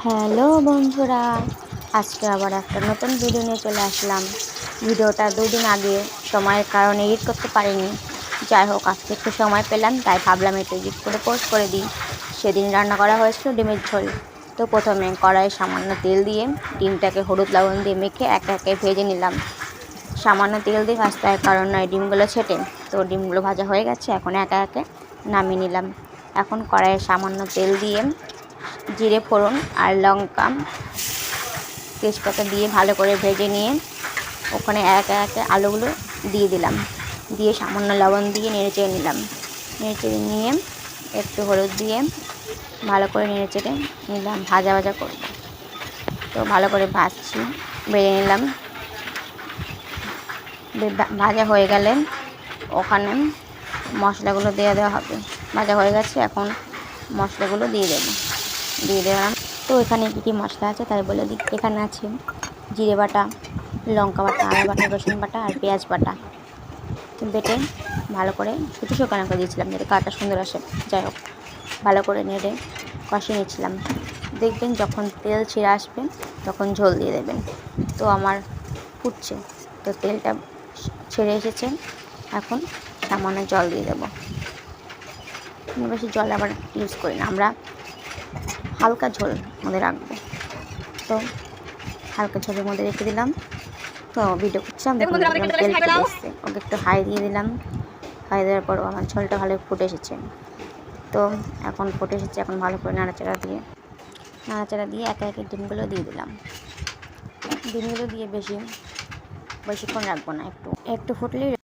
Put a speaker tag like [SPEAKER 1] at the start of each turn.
[SPEAKER 1] Hello বন্ধুরা, আজকে আবার একটা নতুন ভিডিও নিয়ে চলে আসলাম। ভিডিওটা 2 দিন আগে সময়ের কারণে এডিট করতে পারিনি। যাই হোক, আজকে একটু সময় পেলাম তাই ভাবলাম একটু এডিট করে পোস্ট করে দিই। সেদিন রান্না করা হয়েছিল ডিমের ঝোল। তো প্রথমে কড়াইয়ে সামান্য তেল দিয়ে ডিমটাকে হলুদ লবণ দিয়ে মেখে একে একে ভেজে নিলাম। সামান্য তেল দিয়ে ভাজতে হয়, কারণ নয় ডিমগুলো ছেটে। তো ডিমগুলো ভাজা হয়ে গেছে, এখন একে একে নামিয়ে নিলাম। এখন কড়াইয়ে সামান্য তেল দিয়ে জিরে ফোড়ন আর লঙ্কা তেজপাতা দিয়ে ভালো করে ভেজে নিয়ে ওখানে একে একে আলুগুলো দিয়ে দিলাম। দিয়ে সামান্য লবণ দিয়ে নেড়েচেড়ে নিলাম। নেড়েচেড়ে নিয়ে একটু হলুদ দিয়ে ভালো করে নেড়েচেড়ে নিলাম। ভাজা ভাজা করব, তো ভালো করে ভাজছি, বেড়ে নিলাম। ভাজা হয়ে গেলে ওখানে মশলাগুলো দেওয়া হবে। ভাজা হয়ে গেছে, এখন মশলাগুলো দিয়ে দিলাম। তো এখানে কী কী মশলা আছে তাই বলে দিই। এখানে আছে জিরে বাটা, লঙ্কা বাটা, আদা বাটা, রসুন বাটা আর পেঁয়াজ বাটা বেটে ভালো করে একটু শুকনো করে দিয়েছিলাম যাতে কালারটা সুন্দর আসে। যাই হোক, ভালো করে নেড়ে কষিয়ে নিচ্ছিলাম। দেখবেন যখন তেল ছেড়ে আসবে তখন ঝোল দিয়ে দেবেন। তো আমার ফুটছে, তো তেলটা ছেড়ে এসেছে, এখন সামান্য জল দিয়ে দেবো। বেশি জল আবার ইউজ করি না আমরা, হালকা ঝোল মধ্যে রাখবো। তো হালকা ঝোলের মধ্যে রেখে দিলাম। তো ভিডিও করছিলাম, দেখুন তেল ফুটে এসছে। ওকে একটু হাই দিয়ে দিলাম। হাই দেওয়ার পর আমার ঝোলটা ভালো ফুটে এসেছে। তো এখন ফুটে এসেছে, এখন ভালো করে নাড়াচাড়া দিয়ে একে একে ডিমগুলো দিয়ে দিলাম। ডিমগুলো দিয়ে বেশিক্ষণ রাখবো না, একটু ফুটলেই